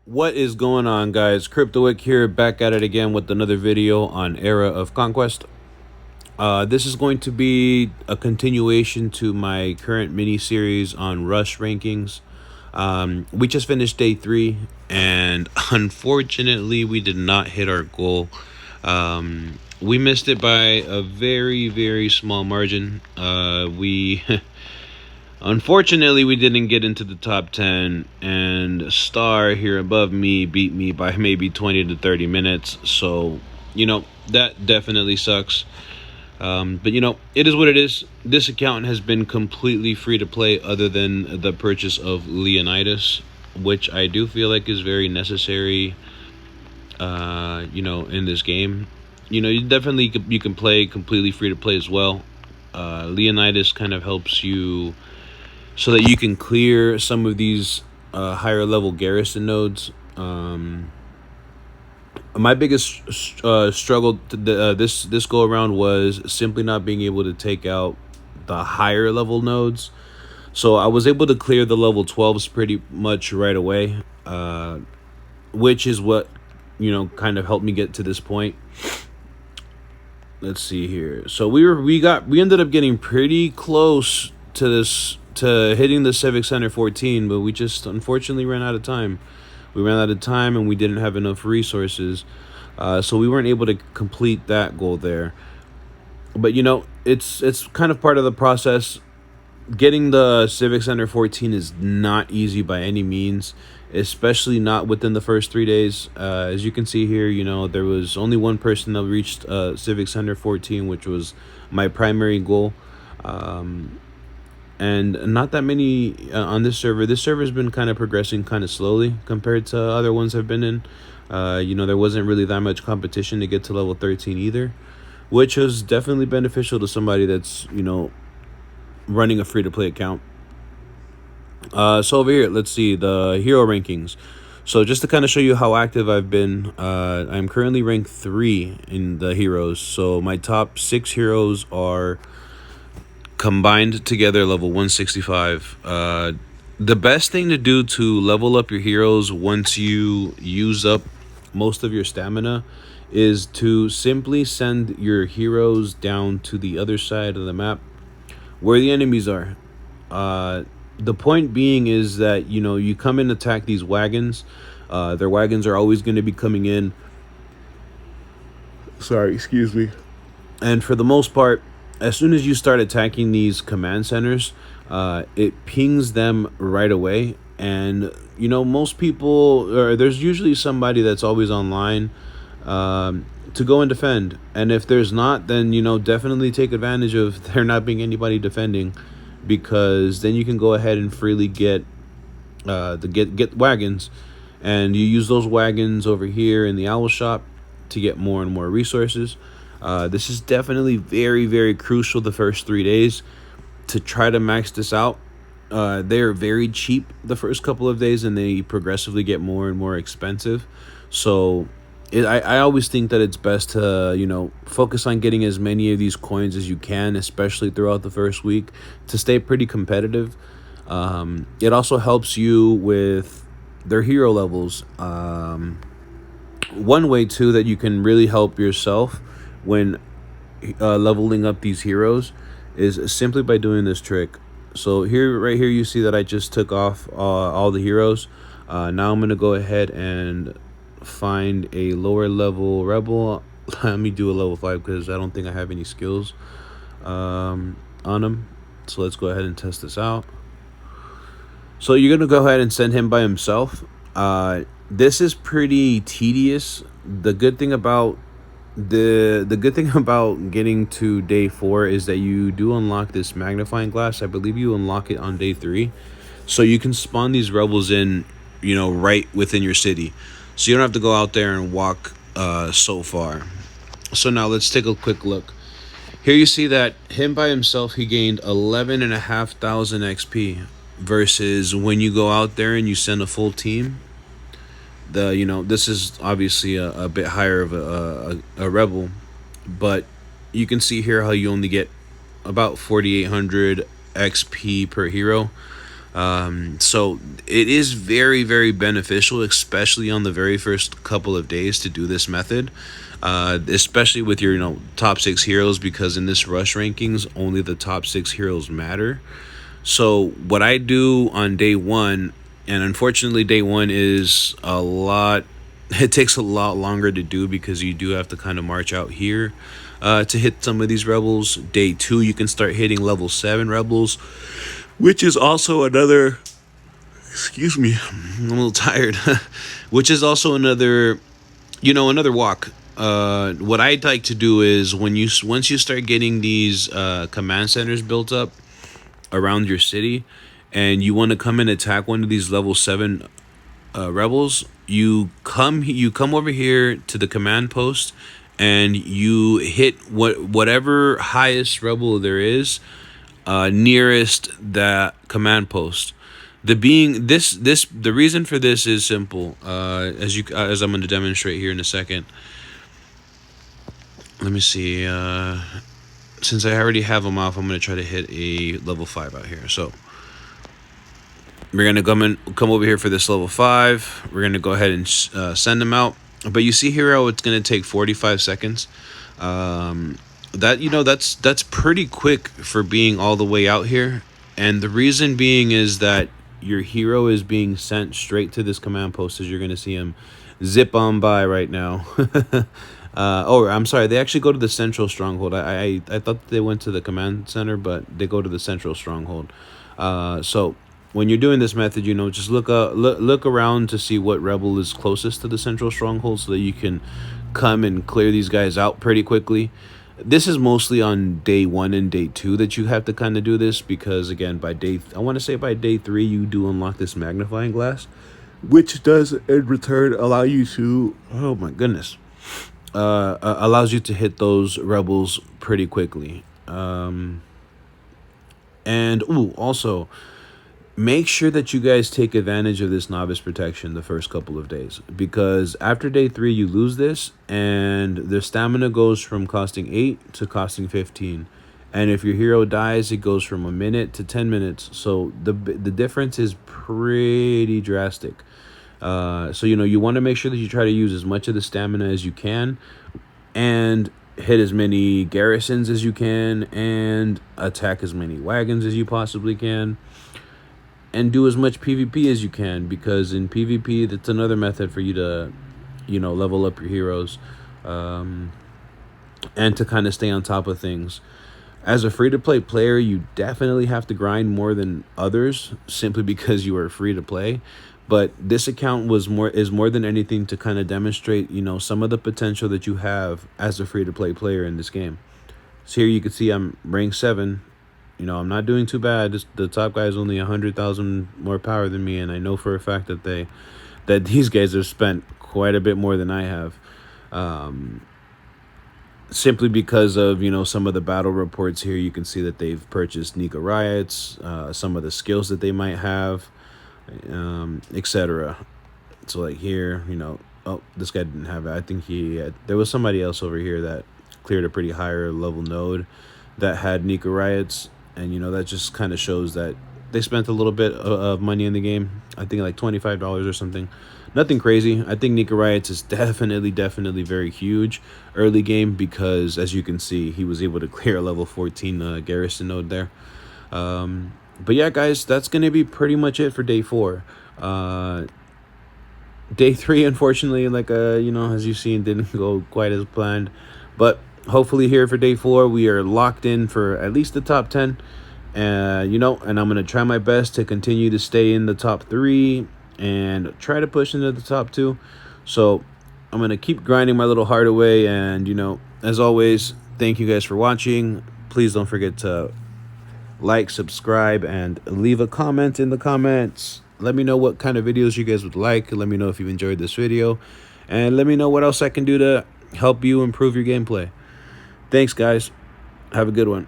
What is going on, guys? Cryptoic here, back at it again with another video on Era of Conquest. This is going to be a continuation to my current mini series on Rush rankings. We just finished day 3, and unfortunately, we did not hit our goal. We missed it by a very, very small margin. We Unfortunately, we didn't get into the top 10, and Star here above me beat me by maybe 20 to 30 minutes. So, that definitely sucks. But, it is what it is. This account has been completely free to play, other than the purchase of Leonidas, which I do feel like is very necessary, in this game. You can play completely free to play as well. Leonidas kind of helps you so that you can clear some of these higher level garrison nodes. My biggest struggle this go around was simply not being able to take out the higher level nodes. So I was able to clear the level 12s pretty much right away, which is what kind of helped me get to this point. Let's see here. So we ended up getting pretty close to hitting the Civic Center 14, but we just unfortunately ran out of time. We ran out of time and we didn't have enough resources, so we weren't able to complete that goal there. But it's kind of part of the process. Getting the Civic Center 14 is not easy by any means, especially not within the first 3 days. As you can see here, there was only one person that reached Civic Center 14, which was my primary goal. And not that many on this server. This server has been kind of progressing kind of slowly compared to other ones I've been in. There wasn't really that much competition to get to level 13 either, which was definitely beneficial to somebody that's running a free-to-play account. So over here, let's see the hero rankings. So just to kind of show you how active I've been, I'm currently ranked 3 in the heroes. So my top 6 heroes are combined together level 165. The best thing to do to level up your heroes once you use up most of your stamina is to simply send your heroes down to the other side of the map where the enemies are. The point being is that you come and attack these wagons. Their wagons are always going to be coming in. Sorry, excuse me. And for the most part, as soon as you start attacking these command centers, it pings them right away. And most people, or there's usually somebody that's always online to go and defend. And if there's not, then definitely take advantage of there not being anybody defending, because then you can go ahead and freely get get wagons, and you use those wagons over here in the owl shop to get more and more resources. This is definitely very, very crucial the first 3 days to try to max this out. They are very cheap the first couple of days, and they progressively get more and more expensive. So I always think that it's best to focus on getting as many of these coins as you can, especially throughout the first week, to stay pretty competitive. It also helps you with their hero levels. One way too that you can really help yourself when leveling up these heroes is simply by doing this trick. So right here, you see that I just took off all the heroes. Now I'm gonna go ahead and find a lower level rebel. Let me do a level 5 because I don't think I have any skills on him. So let's go ahead and test this out. So you're gonna go ahead and send him by himself. This is pretty tedious. The good thing about getting to day 4 is that you do unlock this magnifying glass. I believe you unlock it on day 3, so you can spawn these rebels in right within your city, so you don't have to go out there and walk so far. So now let's take a quick look. Here you see that him by himself, he gained 11,500 XP, versus when you go out there and you send a full team, this is obviously a bit higher of a rebel, but you can see here how you only get about 4,800 XP per hero. So it is very, very beneficial, especially on the very first couple of days, to do this method. Especially with your top six heroes, because in this rush rankings only the top six heroes matter. So what I do on day one, and unfortunately day one is a lot, it takes a lot longer to do because you do have to kind of march out here to hit some of these rebels. Day two, you can start hitting level 7 rebels, which is also another, excuse me, I'm a little tired, which is also another, another walk. What I'd like to do is once you start getting these command centers built up around your city, and you want to come and attack one of these level 7 rebels, you come over here to the command post, and you hit whatever highest rebel there is nearest that command post. The reason for this is simple. As I'm going to demonstrate here in a second. Let me see. Since I already have them off, I'm going to try to hit a level 5 out here. So we're going to come over here for this level 5. We're going to go ahead and send them out. But you see here how it's going to take 45 seconds. That's pretty quick for being all the way out here. And the reason being is that your hero is being sent straight to this command post, as you're going to see him zip on by right now. I'm sorry. They actually go to the central stronghold. I thought they went to the command center, but they go to the central stronghold. So when you're doing this method, just look around to see what rebel is closest to the central stronghold, so that you can come and clear these guys out pretty quickly. This is mostly on day 1 and day 2 that you have to kind of do this, because again, by day 3 you do unlock this magnifying glass, which does in return allow you to, oh my goodness, allows you to hit those rebels pretty quickly. Also, make sure that you guys take advantage of this novice protection the first couple of days, because after day 3 you lose this, and the stamina goes from costing 8 to costing 15, and if your hero dies, it goes from a minute to 10 minutes. So the difference is pretty drastic. So you want to make sure that you try to use as much of the stamina as you can, and hit as many garrisons as you can, and attack as many wagons as you possibly can, and do as much PvP as you can, because in PvP, that's another method for you to level up your heroes, and to kind of stay on top of things. As a free-to-play player, you definitely have to grind more than others, simply because you are free to play. But this account is more than anything to kind of demonstrate, some of the potential that you have as a free-to-play player in this game. So here you can see I'm rank 7. I'm not doing too bad. The top guy is only 100,000 more power than me, and I know for a fact that these guys have spent quite a bit more than I have. Simply because of some of the battle reports here, you can see that they've purchased Nika Riots, some of the skills that they might have, etc. So like here, oh, this guy didn't have it. I think there was somebody else over here that cleared a pretty higher level node that had Nika Riots, and that just kind of shows that they spent a little bit of money in the game. I think like $25 or something. Nothing crazy. I think Nika Riots is definitely very huge early game, because as you can see, he was able to clear a level 14 garrison node there. But yeah, guys, that's going to be pretty much it for day 4. Day 3, unfortunately, like, as you've seen, didn't go quite as planned. But hopefully here for day 4, we are locked in for at least the top 10. And I'm going to try my best to continue to stay in the top 3 and try to push into the top 2. So I'm going to keep grinding my little heart away. And, as always, thank you guys for watching. Please don't forget to like, subscribe, and leave a comment in the comments. Let me know what kind of videos you guys would like. Let me know if you enjoyed this video, and let me know what else I can do to help you improve your gameplay. Thanks, guys. Have a good one.